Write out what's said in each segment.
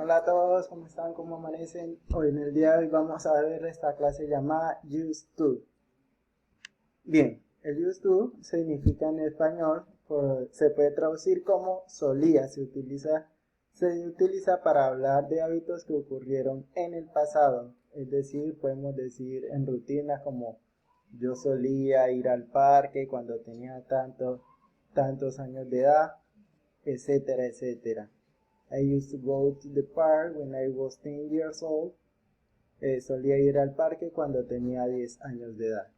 Hola a todos, ¿cómo están? ¿Cómo amanecen? Hoy en el día de hoy vamos a ver esta clase llamada Used to. Bien, el used to significa en español, se puede traducir como solía, se utiliza para hablar de hábitos que ocurrieron en el pasado. Es decir, podemos decir en rutinas como yo solía ir al parque cuando tenía tantos años de edad, etcétera, etcétera. I used to go to the park when I was 10 years old. Solía ir al parque cuando tenía 10 años de edad.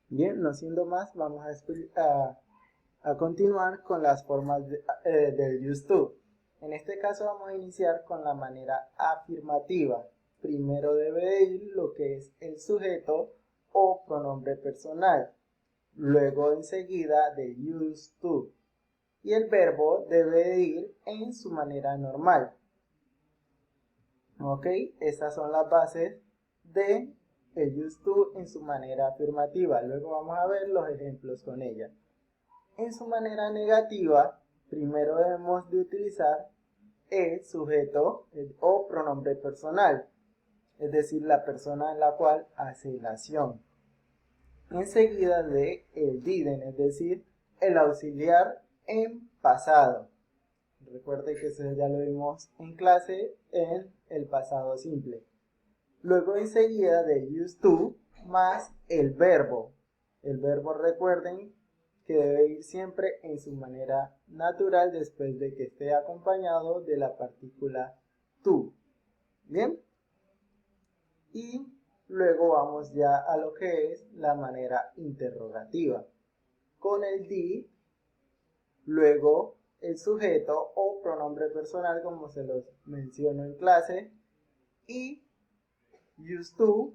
Bien, no siendo más, vamos a continuar con las formas del used to. En este caso vamos a iniciar con la manera afirmativa. Primero debe ir lo que es el sujeto o pronombre personal. Luego enseguida del used to. Y el verbo debe ir en su manera normal. Ok, estas son las bases de el used to en su manera afirmativa. Luego vamos a ver los ejemplos con ella. En su manera negativa, primero debemos de utilizar el sujeto o pronombre personal, es decir, la persona en la cual hace la acción. Enseguida de el didn't, es decir, el auxiliar en pasado. Recuerde que eso ya lo vimos en clase en el pasado simple. Luego enseguida del used to más el verbo. El verbo recuerden que debe ir siempre en su manera natural después de que esté acompañado de la partícula to. ¿Bien? Y luego vamos ya a lo que es la manera interrogativa. Con el did, luego el sujeto o pronombre personal como se los menciono en clase y used to,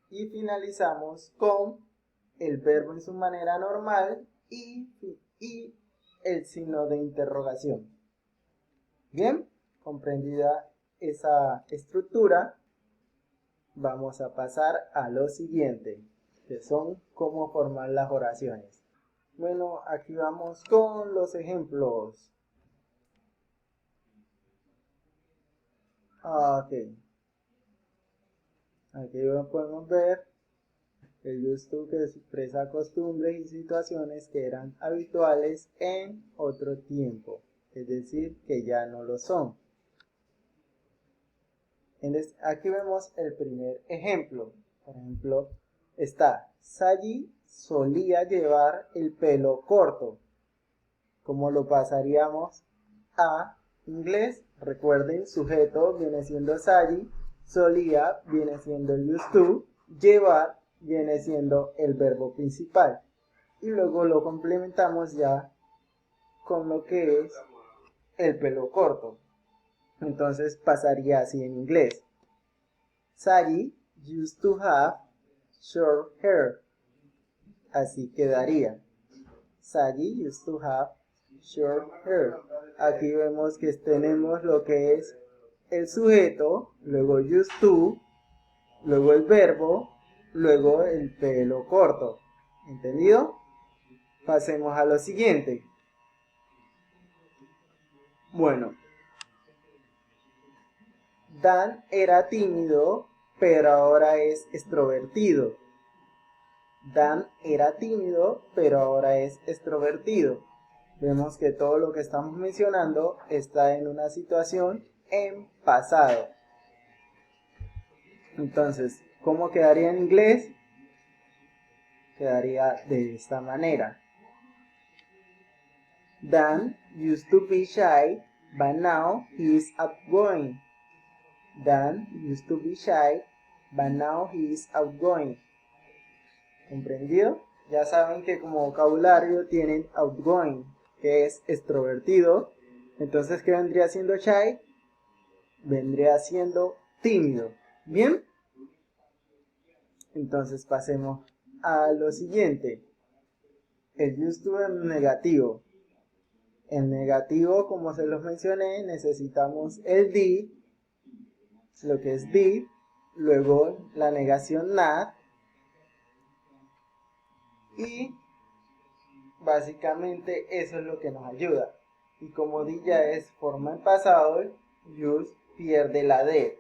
y finalizamos con el verbo en su manera normal y el signo de interrogación. Bien, comprendida esa estructura, vamos a pasar a lo siguiente, que son cómo formar las oraciones. Bueno, aquí vamos con los ejemplos. Ok. Aquí podemos ver el used to, que expresa costumbres y situaciones que eran habituales en otro tiempo, es decir, que ya no lo son. Aquí vemos el primer ejemplo. Por ejemplo, está Sally solía llevar el pelo corto. ¿Cómo lo pasaríamos a inglés? Recuerden, sujeto viene siendo Sally, solía viene siendo el used to, llevar viene siendo el verbo principal. Y luego lo complementamos ya con lo que es el pelo corto. Entonces pasaría así en inglés. Sally used to have short hair. Así quedaría. Sally used to have short hair. Aquí vemos que tenemos lo que es el sujeto, luego used to, luego el verbo, luego el pelo corto. ¿Entendido? Pasemos a lo siguiente. Bueno, Dan era tímido, pero ahora es extrovertido. Dan era tímido, pero ahora es extrovertido. Vemos que todo lo que estamos mencionando está en una situación en pasado. Entonces, ¿cómo quedaría en inglés? Quedaría de esta manera. Dan used to be shy, but now he is outgoing. Dan used to be shy, but now he is outgoing. ¿Comprendido? Ya saben que como vocabulario tienen outgoing, que es extrovertido. Entonces, ¿qué vendría siendo shy? Vendría siendo tímido. ¿Bien? Entonces pasemos a lo siguiente. El used to en negativo. En negativo, como se los mencioné, necesitamos el did, lo que es did, luego la negación not, y básicamente eso es lo que nos ayuda. Y como di ya es forma en pasado, used pierde la D.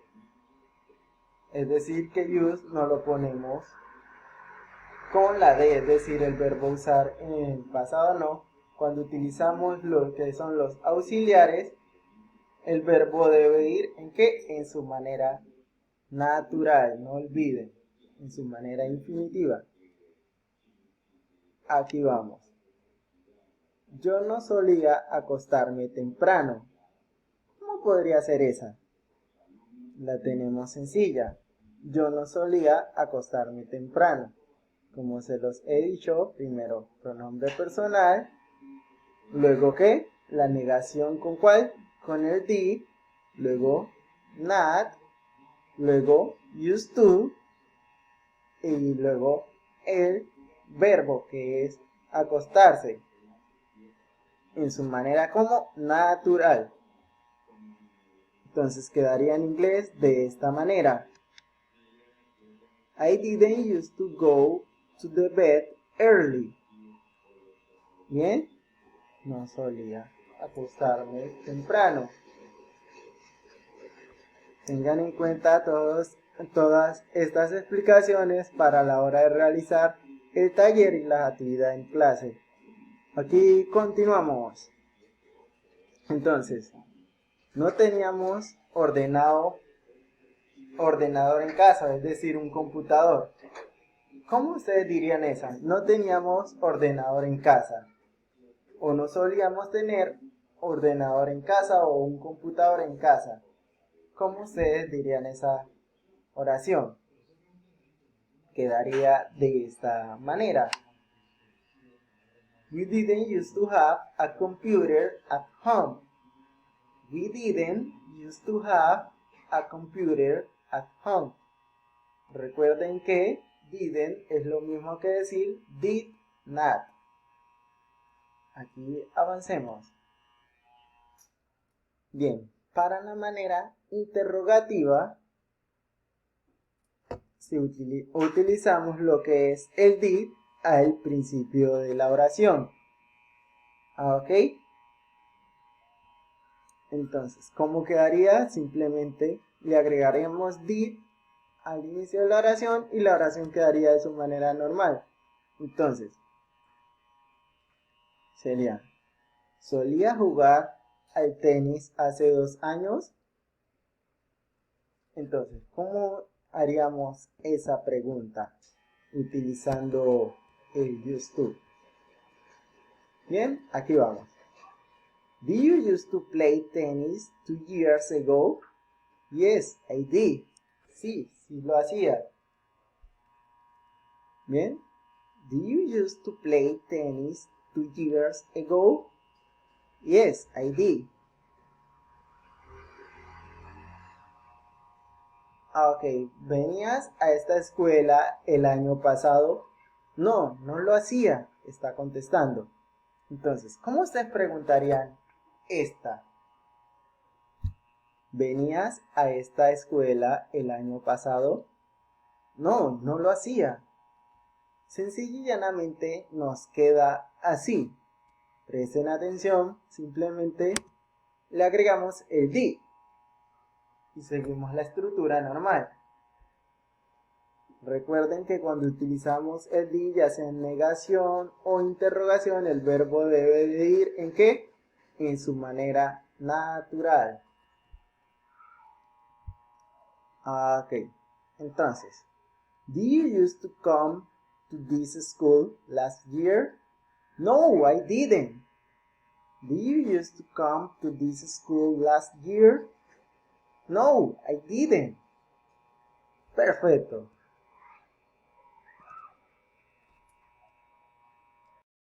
Es decir, que use no lo ponemos con la D, es decir, el verbo usar en pasado no. Cuando utilizamos lo que son los auxiliares, el verbo debe ir ¿en qué? En su manera natural, no olviden, en su manera infinitiva. Aquí vamos. Yo no solía acostarme temprano. ¿Cómo podría ser esa? La tenemos sencilla. Yo no solía acostarme temprano. Como se los he dicho, primero pronombre personal, luego ¿qué? La negación ¿con cuál? Con el did, luego not, luego used to y luego el verbo que es acostarse en su manera como natural. Entonces quedaría en inglés de esta manera. I didn't used to go to the bed early. Bien, no solía acostarme temprano. Tengan en cuenta todas estas explicaciones para la hora de realizar el taller y la actividad en clase. Aquí continuamos. Entonces, no teníamos ordenador en casa, es decir, un computador. ¿Cómo ustedes dirían esa? No teníamos ordenador en casa. O no solíamos tener ordenador en casa o un computador en casa. ¿Cómo ustedes dirían esa oración? Quedaría de esta manera. We didn't used to have a computer at home. We didn't used to have a computer at home. Recuerden que didn't es lo mismo que decir did not. Aquí avancemos. Bien, para la manera interrogativa utilizamos lo que es el did al principio de la oración. ¿Ok? Entonces, ¿cómo quedaría? Simplemente le agregaremos did al inicio de la oración y la oración quedaría de su manera normal. Entonces, sería, ¿solía jugar al tenis hace 2 años? Entonces, ¿cómo haríamos esa pregunta utilizando el used to? Bien, aquí vamos. Did you used to play tennis 2 years ago? Yes, I did. Sí lo hacía. Bien. Did you used to play tennis 2 years ago? Yes, I did. Ok, ¿venías a esta escuela el año pasado? No, no lo hacía, está contestando. Entonces, ¿cómo ustedes preguntarían esta? ¿Venías a esta escuela el año pasado? No, no lo hacía. Sencillo y llanamente nos queda así. Presten atención, simplemente le agregamos el did y seguimos la estructura normal. Recuerden que cuando utilizamos el did, ya sea en negación o interrogación, el verbo debe de ir ¿en qué? En su manera natural. Ok, entonces, did you used to come to this school last year? No, I didn't. Did you used to come to this school last year? No, I didn't. Perfecto.